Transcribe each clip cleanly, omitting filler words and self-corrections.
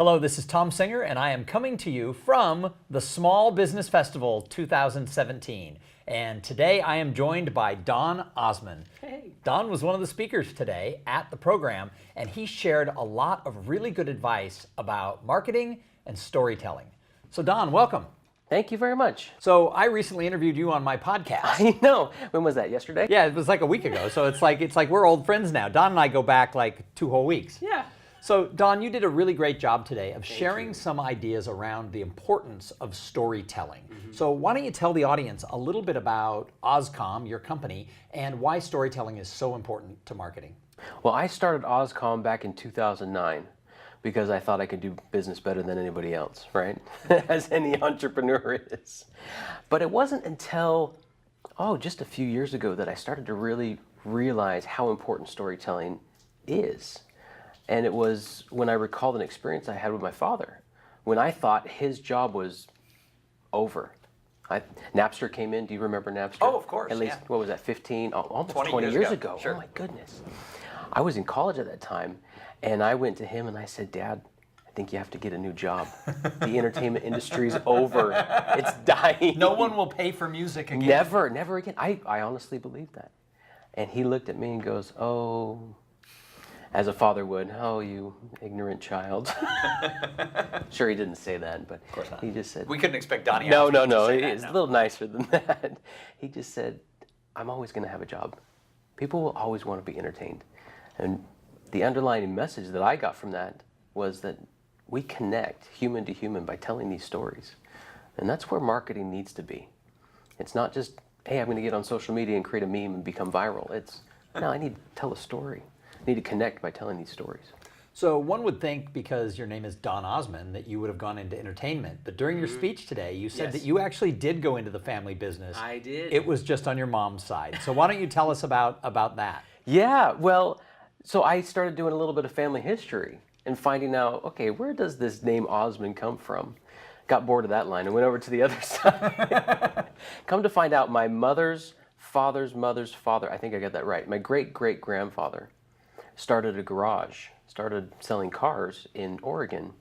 Hello, this is Tom Singer, and I am coming to you from the Small Business Festival 2017. And today I am joined by Don Osmond. Hey. Don was one of the speakers today at the program, and he shared a lot of really good advice about marketing and storytelling. So Don, welcome. Thank you very much. So I recently interviewed you on my podcast. I know. When was that? Yesterday? Yeah, it was like a week ago. So it's like we're old friends now. Don and I go back like 2 whole weeks. Yeah. So Don, you did a really great job today of sharing some ideas around the importance of storytelling. So why don't you tell the audience a little bit about OzComm, your company, and why storytelling is so important to marketing? Well, I started OzComm back in 2009 because I thought I could do business better than anybody else, right? As any entrepreneur is. But it wasn't until, just a few years ago that I started to really realize how important storytelling is. And it was when I recalled an experience I had with my father, when I thought his job was over. Napster came in. Do you remember Napster? Oh, of course. At least, yeah. What was that, 15, almost 20 years ago. Sure. Oh my goodness. I was in college at that time, and I went to him and I said, Dad, I think you have to get a new job. The entertainment industry's over. It's dying. No one will pay for music again. Never again. I honestly believe that. And he looked at me and goes, as a father would, you ignorant child. Sure, he didn't say that, but of course not. He just said, We couldn't expect Donnie No. to say that, It's a little nicer than that. He just said, I'm always going to have a job. People will always want to be entertained. And the underlying message that I got from that was that we connect human to human by telling these stories. And that's where marketing needs to be. It's not just, hey, I'm going to get on social media and create a meme and become viral. It's, no, I need to tell a story. I need to connect by telling these stories. So one would think, because your name is Don Osmond, that you would have gone into entertainment. But during your speech today, you said that you actually did go into the family business. I did. It was just on your mom's side. So why don't you tell us about that? Yeah, well, so I started doing a little bit of family history and finding out, okay, where does this name Osmond come from? Got bored of that line and went over to the other side. Come to find out, my mother's father's mother's father, I think I got that right, my great-great-grandfather started a garage, started selling cars in Oregon,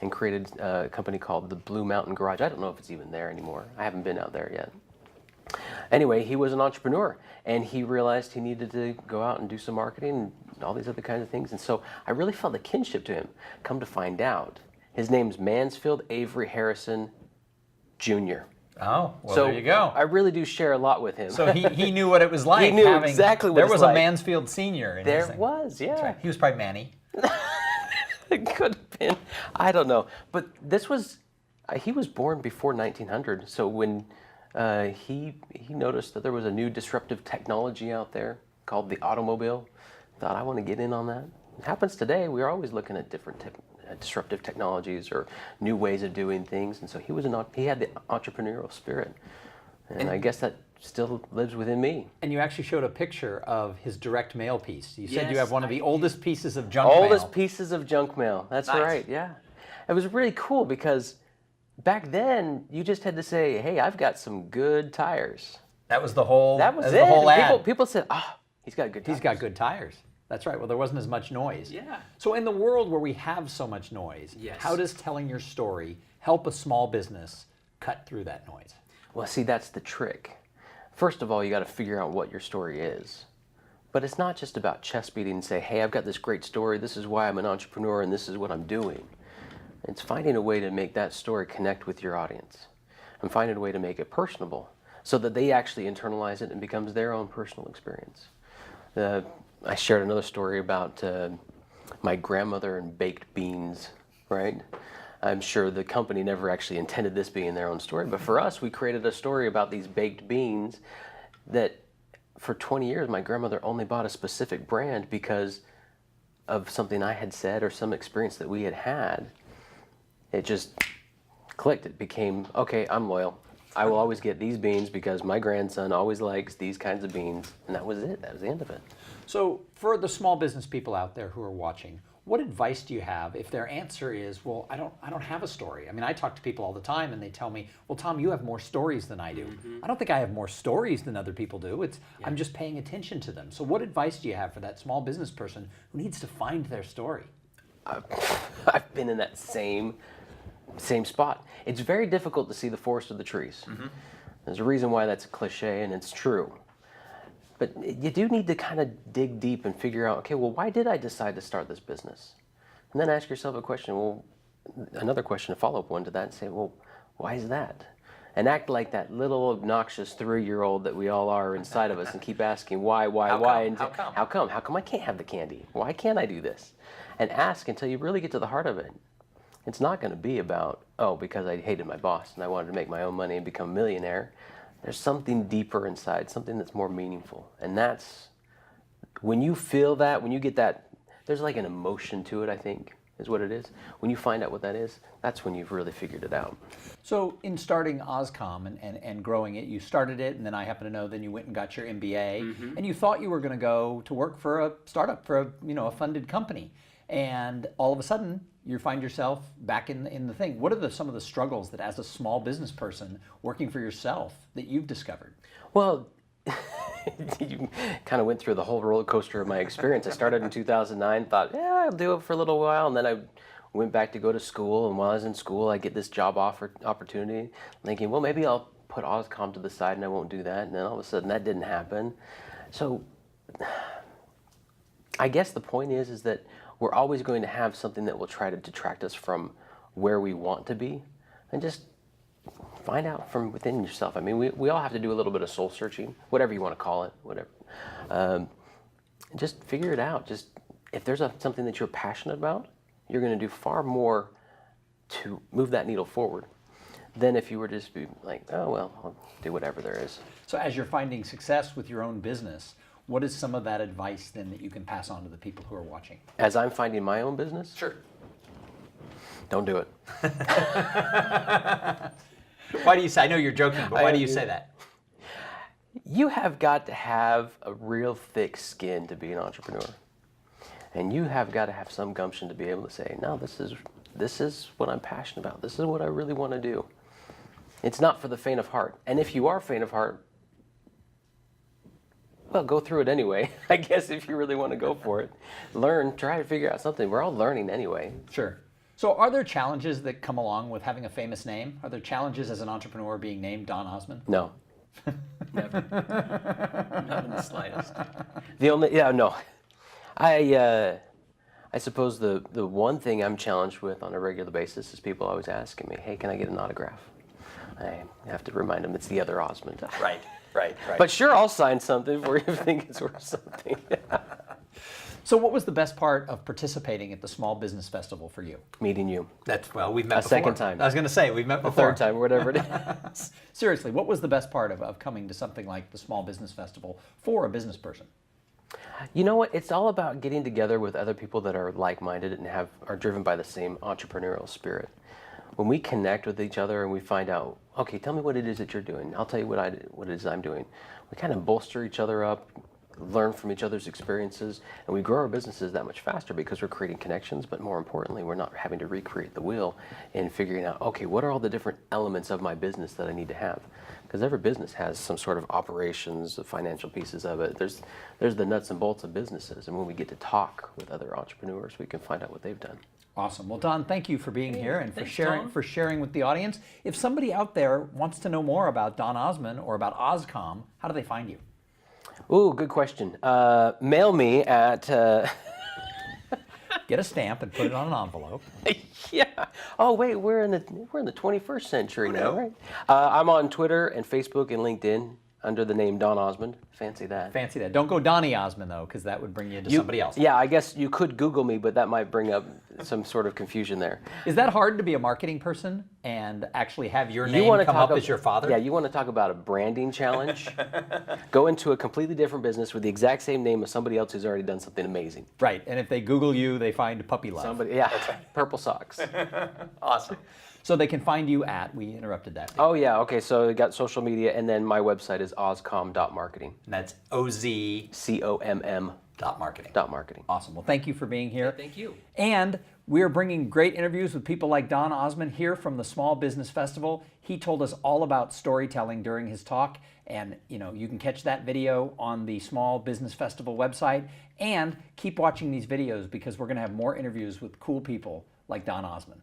and created a company called the Blue Mountain Garage. I don't know if it's even there anymore. I haven't been out there yet. Anyway, he was an entrepreneur, and he realized he needed to go out and do some marketing and all these other kinds of things. And so I really felt a kinship to him. Come to find out, his name's Mansfield Avery Harrison Jr. Oh, well, So there you go. I really do share a lot with him. So he knew what it was like. He knew exactly what there it's was like. a Mansfield Senior in his There thing. was, yeah. That's right. He was probably Manny. It could have been. I don't know. But this was, he was born before 1900. So when he noticed that there was a new disruptive technology out there called the automobile, thought, I want to get in on that. It happens today. We're always looking at different disruptive technologies or new ways of doing things. And so he had the entrepreneurial spirit. And I guess that still lives within me. And you actually showed a picture of his direct mail piece. You said you Yes, have one of I the did. oldest pieces of junk mail. Oldest pieces of junk mail. That's Nice. right, yeah. It was really cool because back then you just had to say, hey, I've got some good tires. That was the whole. That was it. the whole ad. People said, he's got good tires. He's got good tires. That's right. Well, there wasn't as much noise. Yeah. So in the world where we have so much noise, Yes. how does telling your story help a small business cut through that noise? Well, see, that's the trick. First of all, you got to figure out what your story is. But it's not just about chest beating and say, hey, I've got this great story. This is why I'm an entrepreneur and this is what I'm doing. It's finding a way to make that story connect with your audience and finding a way to make it personable so that they actually internalize it and becomes their own personal experience. I shared another story about my grandmother and baked beans, right? I'm sure the company never actually intended this being their own story, but for us, we created a story about these baked beans that for 20 years, my grandmother only bought a specific brand because of something I had said or some experience that we had had. It just clicked. It became, okay, I'm loyal. I will always get these beans because my grandson always likes these kinds of beans. And that was it. That was the end of it. So for the small business people out there who are watching, what advice do you have if their answer is, well, I don't have a story? I mean, I talk to people all the time and they tell me, well, Tom, you have more stories than I do. I don't think I have more stories than other people do. I'm just paying attention to them. So what advice do you have for that small business person who needs to find their story? I've been in that same spot. It's very difficult to see the forest of the trees. There's a reason why that's a cliche, and it's true. But you do need to kind of dig deep and figure out, okay, well, why did I decide to start this business? And then ask yourself a question, well, another question, a follow-up one to that, and say, well, why is that? And act like that little obnoxious 3-year-old that we all are inside of us and keep asking why, and How come? How come I can't have the candy? Why can't I do this? And ask until you really get to the heart of it. It's not going to be about, oh, because I hated my boss and I wanted to make my own money and become a millionaire. There's something deeper inside, something that's more meaningful. And that's, when you feel that, when you get that, there's like an emotion to it, I think, is what it is. When you find out what that is, that's when you've really figured it out. So in starting OzComm and growing it, you started it, and then I happen to know then you went and got your MBA, and you thought you were going to go to work for a startup, for a funded company. And all of a sudden, you find yourself back in the thing. What are some of the struggles that, as a small business person working for yourself, that you've discovered? Well, you kind of went through the whole roller coaster of my experience. I started in 2009, thought, yeah, I'll do it for a little while, and then I went back to go to school. And while I was in school, I get this job opportunity, thinking, well, maybe I'll put OzComm to the side and I won't do that. And then all of a sudden, that didn't happen. So, I guess the point is that we're always going to have something that will try to detract us from where we want to be, and just find out from within yourself. I mean, we all have to do a little bit of soul searching, whatever you want to call it, whatever. Just figure it out. Just if there's something that you're passionate about, you're going to do far more to move that needle forward than if you were just be like, oh, well, I'll do whatever there is. So as you're finding success with your own business, what is some of that advice then that you can pass on to the people who are watching? As I'm finding my own business? Sure. Don't do it. Why do you say, I know you're joking, but why do you say that? You have got to have a real thick skin to be an entrepreneur. And you have got to have some gumption to be able to say, no, this is what I'm passionate about. This is what I really want to do. It's not for the faint of heart. And if you are faint of heart, well, go through it anyway, I guess, if you really want to go for it. Learn, try to figure out something. We're all learning anyway. Sure. So are there challenges that come along with having a famous name? Are there challenges as an entrepreneur being named Don Osmond? No. Never. Not in the slightest. No. I suppose the one thing I'm challenged with on a regular basis is people always asking me, hey, can I get an autograph? I have to remind them it's the other Osmond. Right. But sure, I'll sign something for you if you think it's worth something. So what was the best part of participating at the Small Business Festival for you? Meeting you. We've met before. A second time. I was going to say, we've met A before. third time, or whatever it is. Seriously, what was the best part of coming to something like the Small Business Festival for a business person? You know what? It's all about getting together with other people that are like-minded and are driven by the same entrepreneurial spirit. When we connect with each other and we find out, okay, tell me what it is that you're doing. I'll tell you what it is I'm doing. We kind of bolster each other up, learn from each other's experiences, and we grow our businesses that much faster because we're creating connections, but more importantly, we're not having to recreate the wheel and figuring out, okay, what are all the different elements of my business that I need to have? Because every business has some sort of operations, the financial pieces of it. There's the nuts and bolts of businesses, and when we get to talk with other entrepreneurs, we can find out what they've done. Awesome. Well, Don, thank you for being here and thanks, for sharing with the audience. If somebody out there wants to know more about Don Osmond or about OzComm, how do they find you? Ooh, good question. Mail me at... Get a stamp and put it on an envelope. Yeah. Oh, wait, we're in the 21st century now, right? I'm on Twitter and Facebook and LinkedIn under the name Don Osmond. Fancy that. Fancy that. Don't go Donnie Osmond, though, because that would bring you to somebody else. Yeah, I guess you could Google me, but that might bring up some sort of confusion there. Is that hard to be a marketing person and actually have your name come up as your father? Yeah, you want to talk about a branding challenge? Go into a completely different business with the exact same name as somebody else who's already done something amazing. Right, and if they Google you, they find puppy love. Purple socks. Awesome. So they can find you at, we interrupted that. Oh yeah, okay, so we got social media, and then my website is OzComm.marketing. And that's OzComm.marketing. .marketing. Awesome. Well, thank you for being here. Thank you. And We are bringing great interviews with people like Don Osmond here from the Small Business Festival. He told us all about storytelling during his talk, and you can catch that video on the Small Business Festival website. And keep watching these videos because we're going to have more interviews with cool people like Don Osmond.